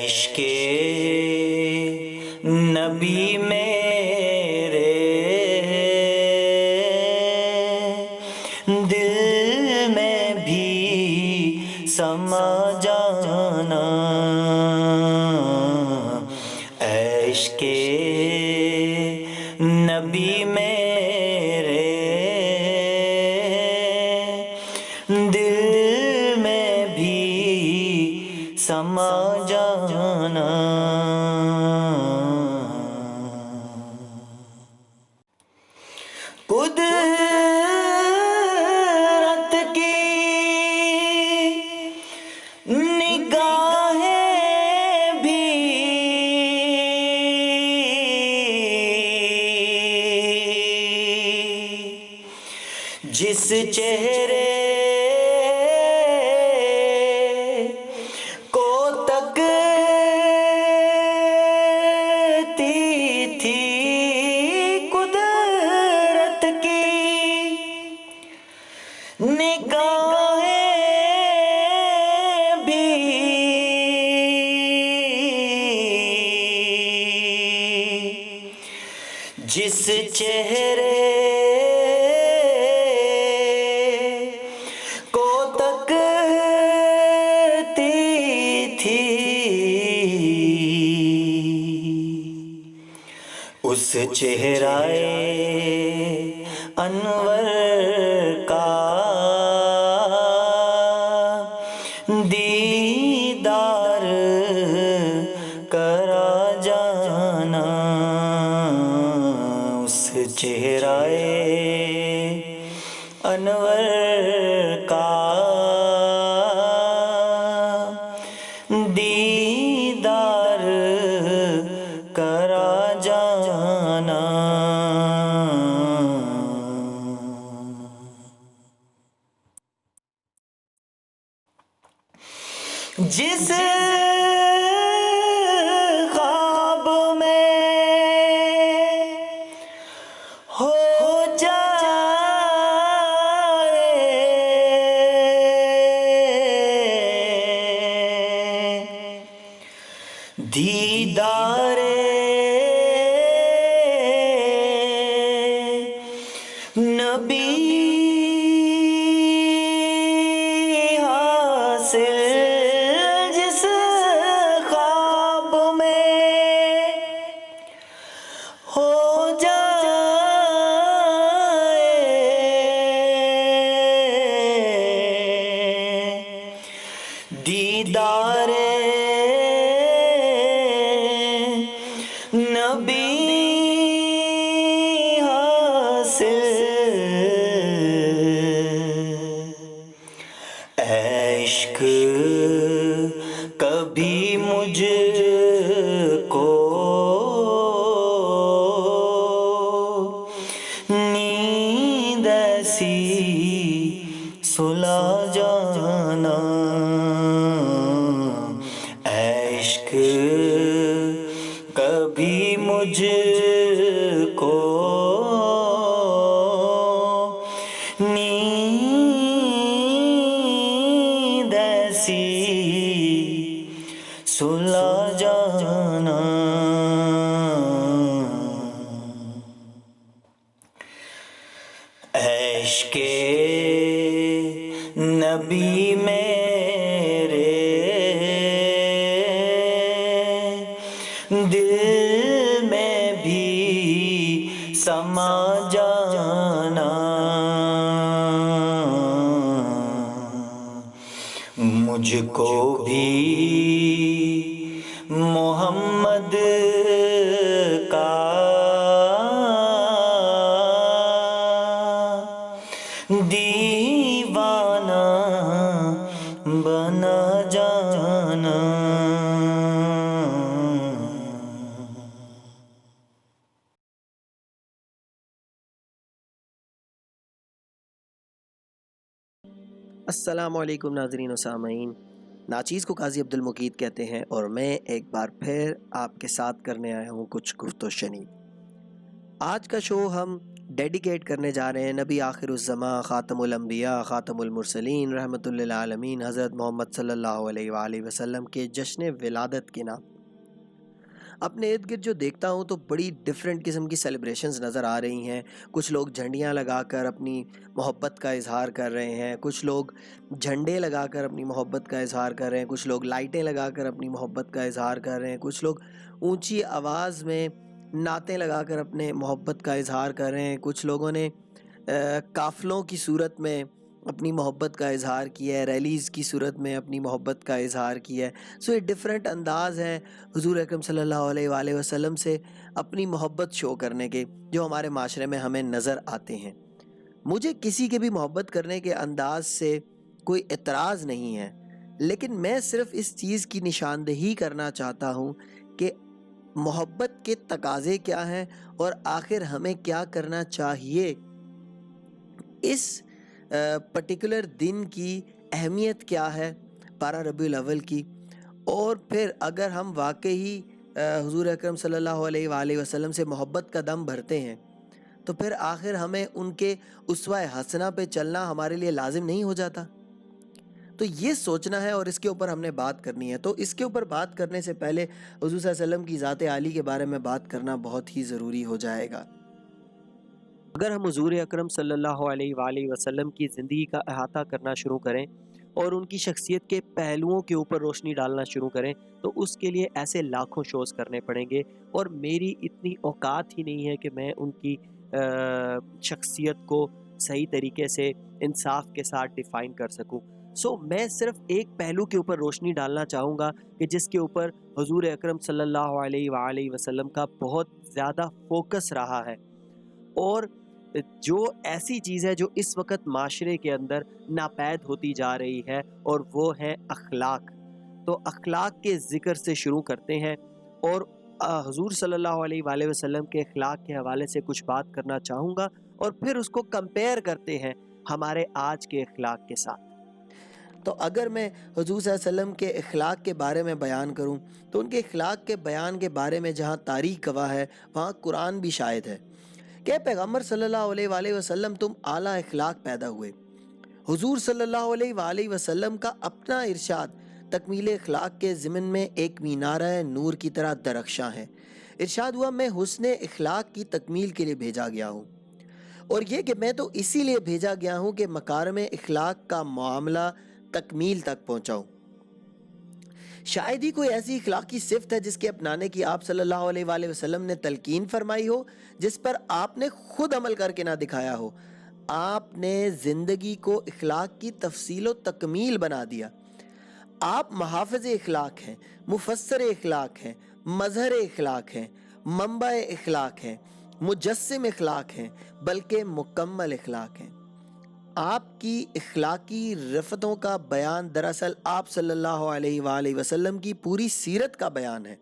عشق نبی میرے دل میں بھی سما جانا، عشق نبی میرے دل میں بھی سما جانا۔ قدرت کی نگاہیں بھی جس چہرے کو تکتی تھی، قدرت کی نگاہیں بھی جس چہرے کو تکتی تھی، اس چہرہ انور کا دیدار کرا جانا، اس چہرہ انور کا دیدار کرا جانا۔ جس خواب میں ہو جائے دیدار نبی حاصل، جس خواب میں ہو جائے دیدار نبی حاصل، عشق کبھی مجھ کو نیند ایسی سلا جانا، عشق کبھی مجھ کو نیند ایسی سلا جانا۔ عشق نبی میرے دل میں بھی سما جانا، مجھ کو بھی محمد کا دیوانہ بنا جانا۔ السلام علیکم ناظرین و سامعین، ناچیز کو قاضی عبدالمقید کہتے ہیں اور میں ایک بار پھر آپ کے ساتھ کرنے آیا ہوں کچھ گفت و شنید۔ آج کا شو ہم ڈیڈیکیٹ کرنے جا رہے ہیں نبی آخر الزماں، خاتم الانبیاء، خاتم المرسلین، رحمت للعالمین حضرت محمد صلی اللہ علیہ وآلہ وسلم کے جشن ولادت کے نام۔ اپنے ارد گرد جو دیکھتا ہوں تو بڑی ڈیفرنٹ قسم کی سیلیبریشنز نظر آ رہی ہیں۔ کچھ لوگ جھنڈیاں لگا کر اپنی محبت کا اظہار کر رہے ہیں، کچھ لوگ جھنڈے لگا کر اپنی محبت کا اظہار کر رہے ہیں، کچھ لوگ لائٹیں لگا کر اپنی محبت کا اظہار کر رہے ہیں، کچھ لوگ اونچی آواز میں نعتیں لگا کر اپنے محبت کا اظہار کر رہے ہیں، کچھ لوگوں نے قافلوں کی صورت میں اپنی محبت کا اظہار کیا ہے، ریلیز کی صورت میں اپنی محبت کا اظہار کیا ہے۔ سو یہ ڈیفرنٹ انداز ہیں حضور اکرم صلی اللہ علیہ وآلہ وسلم سے اپنی محبت شو کرنے کے، جو ہمارے معاشرے میں ہمیں نظر آتے ہیں۔ مجھے کسی کے بھی محبت کرنے کے انداز سے کوئی اعتراض نہیں ہے، لیکن میں صرف اس چیز کی نشاندہی کرنا چاہتا ہوں کہ محبت کے تقاضے کیا ہیں اور آخر ہمیں کیا کرنا چاہیے، اس پرٹیکولر دن کی اہمیت کیا ہے 12 ربیع الاول کی، اور پھر اگر ہم واقعی حضور اکرم صلی اللہ علیہ وآلہ وسلم سے محبت کا دم بھرتے ہیں تو پھر آخر ہمیں ان کے اسوہ حسنہ پہ چلنا ہمارے لیے لازم نہیں ہو جاتا؟ تو یہ سوچنا ہے اور اس کے اوپر ہم نے بات کرنی ہے۔ تو اس کے اوپر بات کرنے سے پہلے حضور صلی اللہ علیہ وسلم کی ذات عالی کے بارے میں بات کرنا بہت ہی ضروری ہو جائے گا۔ اگر ہم حضور اکرم صلی اللہ علیہ وآلہ وسلم کی زندگی کا احاطہ کرنا شروع کریں اور ان کی شخصیت کے پہلوؤں کے اوپر روشنی ڈالنا شروع کریں تو اس کے لیے ایسے لاکھوں شوز کرنے پڑیں گے، اور میری اتنی اوقات ہی نہیں ہے کہ میں ان کی شخصیت کو صحیح طریقے سے انصاف کے ساتھ ڈیفائن کر سکوں۔ سو میں صرف ایک پہلو کے اوپر روشنی ڈالنا چاہوں گا کہ جس کے اوپر حضور اکرم صلی اللہ علیہ وآلہ وسلم کا بہت زیادہ فوکس رہا ہے، اور جو ایسی چیز ہے جو اس وقت معاشرے کے اندر ناپید ہوتی جا رہی ہے، اور وہ ہے اخلاق۔ تو اخلاق کے ذکر سے شروع کرتے ہیں، اور حضور صلی اللہ علیہ وآلہ وسلم کے اخلاق کے حوالے سے کچھ بات کرنا چاہوں گا، اور پھر اس کو کمپیئر کرتے ہیں ہمارے آج کے اخلاق کے ساتھ۔ تو اگر میں حضور صلی اللہ علیہ وسلم کے اخلاق کے بارے میں بیان کروں تو ان کے اخلاق کے بیان کے بارے میں جہاں تاریخ گواہ ہے وہاں قرآن بھی شاہد ہے کہ پیغمبر صلی اللہ علیہ وآلہ وسلم تم اعلیٰ اخلاق پیدا ہوئے۔ حضور صلی اللہ علیہ وآلہ وسلم کا اپنا ارشاد تکمیل اخلاق کے ضمن میں ایک مینارہ نور کی طرح درخشاں ہے۔ ارشاد ہوا میں حسن اخلاق کی تکمیل کے لیے بھیجا گیا ہوں، اور یہ کہ میں تو اسی لیے بھیجا گیا ہوں کہ مکارم اخلاق کا معاملہ تکمیل تک پہنچاؤں۔ شاید ہی کوئی ایسی اخلاقی صفت ہے جس کے اپنانے کی آپ صلی اللہ علیہ وآلہ وسلم نے تلقین فرمائی ہو، جس پر آپ نے خود عمل کر کے نہ دکھایا ہو۔ آپ نے زندگی کو اخلاق کی تفصیل و تکمیل بنا دیا۔ آپ محافظ اخلاق ہیں، مفسر اخلاق ہیں، مظہر اخلاق ہیں، منبع اخلاق ہیں، مجسم اخلاق ہیں، بلکہ مکمل اخلاق ہیں۔ آپ کی اخلاقی رفتوں کا بیان دراصل آپ صلی اللہ علیہ وآلہ وسلم کی پوری سیرت کا بیان ہے۔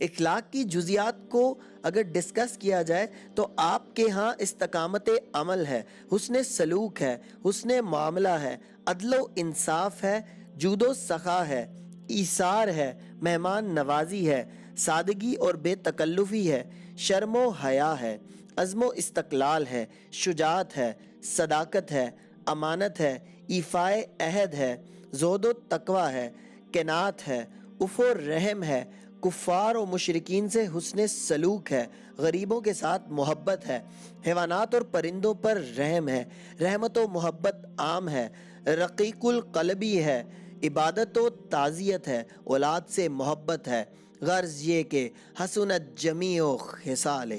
اخلاق کی جزیات کو اگر ڈسکس کیا جائے تو آپ کے ہاں استقامت عمل ہے، حسن سلوک ہے، حسن معاملہ ہے، عدل و انصاف ہے، جود و سخا ہے، ایثار ہے، مہمان نوازی ہے، سادگی اور بے تکلفی ہے، شرم و حیا ہے، عزم و استقلال ہے، شجاعت ہے، صداقت ہے، امانت ہے، ایفائے عہد ہے، زہد و تقوی ہے، قناعت ہے، عفو و رحم ہے، کفار و مشرکین سے حسن سلوک ہے، غریبوں کے ساتھ محبت ہے، حیوانات اور پرندوں پر رحم ہے، رحمت و محبت عام ہے، رقیق القلبی ہے، عبادت و تعزیت ہے، اولاد سے محبت ہے، غرض یہ کہ حسنت جمیع خصالہ۔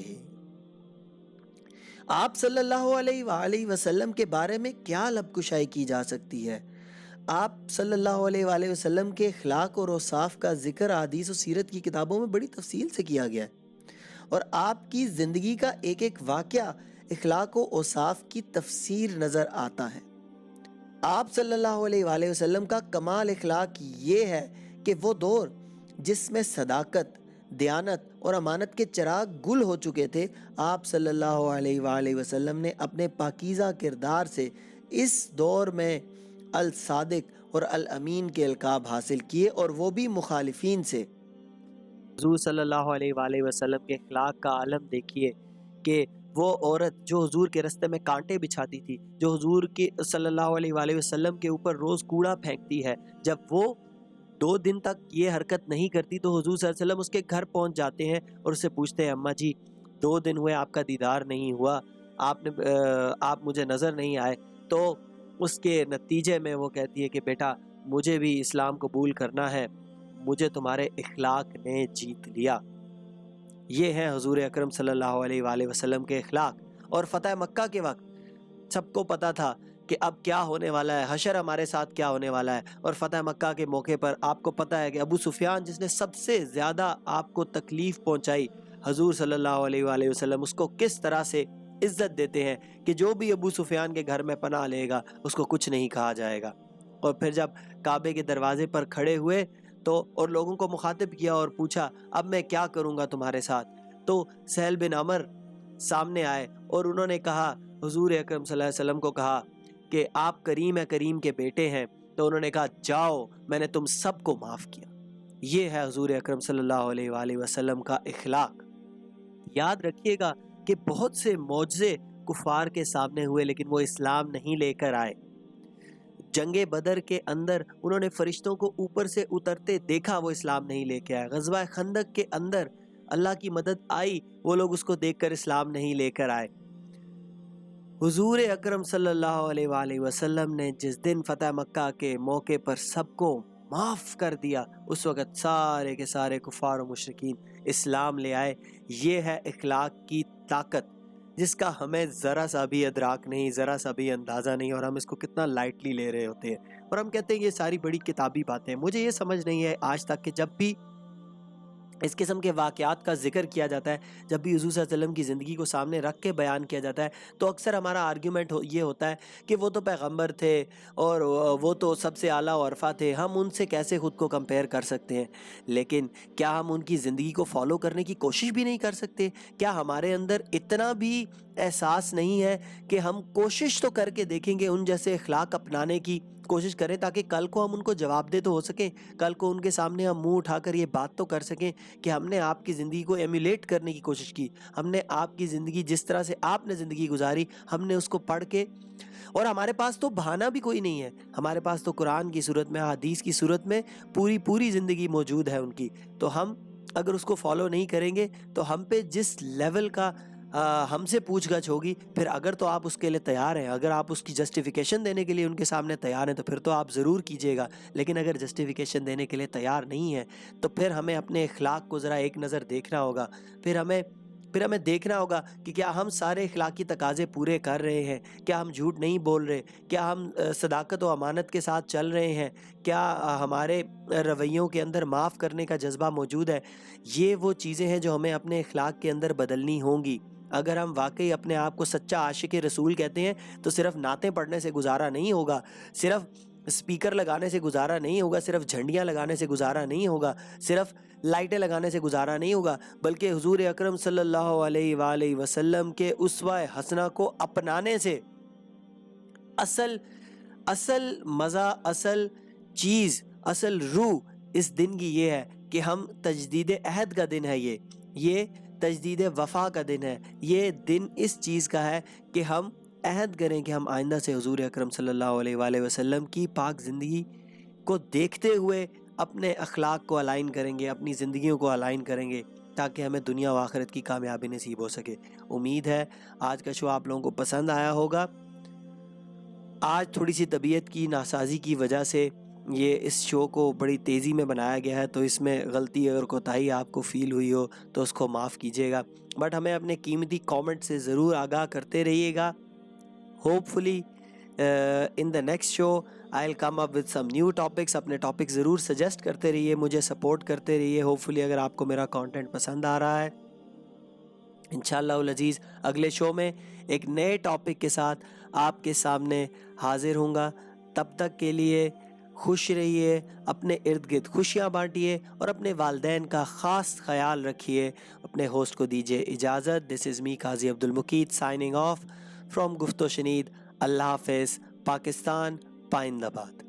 آپ صلی اللہ علیہ وآلہ وسلم کے بارے میں کیا لب کشائی کی جا سکتی ہے؟ آپ صلی اللہ علیہ وآلہ وسلم کے اخلاق اور اوصاف کا ذکر احادیث و سیرت کی کتابوں میں بڑی تفصیل سے کیا گیا ہے، اور آپ کی زندگی کا ایک ایک واقعہ اخلاق و اوصاف کی تفسیر نظر آتا ہے۔ آپ صلی اللہ علیہ وآلہ وسلم کا کمال اخلاق یہ ہے کہ وہ دور جس میں صداقت، دیانت اور امانت کے چراغ گل ہو چکے تھے، آپ صلی اللہ علیہ وآلہ وسلم نے اپنے پاکیزہ کردار سے اس دور میں الصادق اور الامین کے القاب حاصل کیے، اور وہ بھی مخالفین سے۔ حضور صلی اللہ علیہ وآلہ وسلم کے اخلاق کا عالم دیکھیے کہ وہ عورت جو حضور کے راستے میں کانٹے بچھاتی تھی، جو حضور کے صلی اللہ علیہ وآلہ وسلم کے اوپر روز کوڑا پھینکتی ہے، جب وہ 2 دن تک یہ حرکت نہیں کرتی تو حضور صلی اللہ علیہ وسلم اس کے گھر پہنچ جاتے ہیں اور اسے پوچھتے ہیں اماں جی 2 دن ہوئے آپ کا دیدار نہیں ہوا، آپ مجھے نظر نہیں آئے. تو اس کے نتیجے میں وہ کہتی ہے کہ بیٹا مجھے بھی اسلام قبول کرنا ہے، مجھے تمہارے اخلاق نے جیت لیا. یہ ہیں حضور اکرم صلی اللہ علیہ وآلہ وسلم کے اخلاق. اور فتح مکہ کے وقت سب کو پتا تھا کہ اب کیا ہونے والا ہے، حشر ہمارے ساتھ کیا ہونے والا ہے. اور فتح مکہ کے موقع پر آپ کو پتا ہے کہ ابو سفیان جس نے سب سے زیادہ آپ کو تکلیف پہنچائی، حضور صلی اللہ علیہ وآلہ وسلم اس کو کس طرح سے عزت دیتے ہیں کہ جو بھی ابو سفیان کے گھر میں پناہ لے گا اس کو کچھ نہیں کہا جائے گا. اور پھر جب کعبے کے دروازے پر کھڑے ہوئے تو اور لوگوں کو مخاطب کیا اور پوچھا اب میں کیا کروں گا تمہارے ساتھ، تو سہل بن عمر سامنے آئے اور انہوں نے کہا، حضور اکرم صلی اللہ علیہ وسلم کو کہا کہ آپ کریم کریم کے بیٹے ہیں. تو انہوں نے کہا جاؤ میں نے تم سب کو معاف کیا. یہ ہے حضور اکرم صلی اللہ علیہ وآلہ وسلم کا اخلاق. یاد رکھیے گا کہ بہت سے معجزے کفار کے سامنے ہوئے لیکن وہ اسلام نہیں لے کر آئے. جنگ بدر کے اندر انہوں نے فرشتوں کو اوپر سے اترتے دیکھا، وہ اسلام نہیں لے کے آئے. غزوہ خندق کے اندر اللہ کی مدد آئی، وہ لوگ اس کو دیکھ کر اسلام نہیں لے کر آئے. حضور اکرم صلی اللہ علیہ وآلہ وسلم نے جس دن فتح مکہ کے موقع پر سب کو معاف کر دیا، اس وقت سارے کے سارے کفار و مشرکین اسلام لے آئے. یہ ہے اخلاق کی طاقت جس کا ہمیں ذرا سا بھی ادراک نہیں، ذرا سا بھی اندازہ نہیں، اور ہم اس کو کتنا لائٹلی لے رہے ہوتے ہیں اور ہم کہتے ہیں یہ ساری بڑی کتابی باتیں. مجھے یہ سمجھ نہیں ہے آج تک کہ جب بھی اس قسم کے واقعات کا ذکر کیا جاتا ہے، جب بھی حضور صلی اللہ علیہ وسلم کی زندگی کو سامنے رکھ کے بیان کیا جاتا ہے، تو اکثر ہمارا آرگیومنٹ یہ ہوتا ہے کہ وہ تو پیغمبر تھے اور وہ تو سب سے اعلیٰ و عرفہ تھے، ہم ان سے کیسے خود کو کمپیئر کر سکتے ہیں. لیکن کیا ہم ان کی زندگی کو فالو کرنے کی کوشش بھی نہیں کر سکتے؟ کیا ہمارے اندر اتنا بھی احساس نہیں ہے کہ ہم کوشش تو کر کے دیکھیں گے، ان جیسے اخلاق اپنانے کی کوشش کریں تاکہ کل کو ہم ان کو جواب دے تو ہو سکیں، کل کو ان کے سامنے ہم منہ اٹھا کر یہ بات تو کر سکیں کہ ہم نے آپ کی زندگی کو ایمولیٹ کرنے کی کوشش کی، ہم نے آپ کی زندگی جس طرح سے آپ نے زندگی گزاری ہم نے اس کو پڑھ کے. اور ہمارے پاس تو بہانہ بھی کوئی نہیں ہے، ہمارے پاس تو قرآن کی صورت میں، حدیث کی صورت میں پوری زندگی موجود ہے ان کی. تو ہم اگر اس کو فالو نہیں کریں گے تو ہم پہ جس لیول کا ہم سے پوچھ گچھ ہوگی، پھر اگر تو آپ اس کے لیے تیار ہیں، اگر آپ اس کی جسٹیفیکیشن دینے کے لیے ان کے سامنے تیار ہیں تو پھر تو آپ ضرور کیجئے گا. لیکن اگر جسٹیفیکیشن دینے کے لیے تیار نہیں ہے تو پھر ہمیں اپنے اخلاق کو ذرا ایک نظر دیکھنا ہوگا. پھر ہمیں دیکھنا ہوگا کہ کیا ہم سارے اخلاقی تقاضے پورے کر رہے ہیں، کیا ہم جھوٹ نہیں بول رہے، کیا ہم صداقت و امانت کے ساتھ چل رہے ہیں، کیا ہمارے رویوں کے اندر معاف کرنے کا جذبہ موجود ہے. یہ وہ چیزیں ہیں جو ہمیں اپنے اخلاق کے اندر بدلنی ہوں گی. اگر ہم واقعی اپنے آپ کو سچا عاشق رسول کہتے ہیں تو صرف نعتیں پڑھنے سے گزارا نہیں ہوگا، صرف اسپیکر لگانے سے گزارا نہیں ہوگا، صرف جھنڈیاں لگانے سے گزارا نہیں ہوگا، صرف لائٹیں لگانے سے گزارا نہیں ہوگا، بلکہ حضور اکرم صلی اللہ علیہ وآلہ وسلم کے اسوہ حسنہ کو اپنانے سے اصل مزہ، اصل چیز، اصل روح اس دن کی یہ ہے کہ ہم تجدید عہد کا دن ہے، یہ تجدید وفا کا دن ہے. یہ دن اس چیز کا ہے کہ ہم عہد کریں کہ ہم آئندہ سے حضور اکرم صلی اللہ علیہ وآلہ وسلم کی پاک زندگی کو دیکھتے ہوئے اپنے اخلاق کو الائن کریں گے، اپنی زندگیوں کو الائن کریں گے تاکہ ہمیں دنیا و آخرت کی کامیابی نصیب ہو سکے. امید ہے آج کا شو آپ لوگوں کو پسند آیا ہوگا. آج تھوڑی سی طبیعت کی ناسازی کی وجہ سے یہ اس شو کو بڑی تیزی میں بنایا گیا ہے، تو اس میں غلطی اگر کوتاہی آپ کو فیل ہوئی ہو تو اس کو معاف کیجیے گا. بٹ ہمیں اپنے قیمتی کامنٹ سے ضرور آگاہ کرتے رہیے گا. Hopefully in the next show I will come up with some new topics. اپنے ٹاپک ضرور سجیسٹ کرتے رہیے، مجھے سپورٹ کرتے رہیے. ہوپ فلی اگر آپ کو میرا کانٹینٹ پسند آ رہا ہے، انشاءاللہ العزیز اگلے شو میں ایک نئے ٹاپک کے ساتھ آپ کے سامنے حاضر ہوں گا. تب تک کے لیے خوش رہیے، اپنے ارد گرد خوشیاں بانٹیے اور اپنے والدین کا خاص خیال رکھیے. اپنے ہوسٹ کو دیجیے اجازت. دس از می قاضی عبدالمقید سائننگ آف فرام گفت و شنید. اللہ حافظ. پاکستان پائند آباد.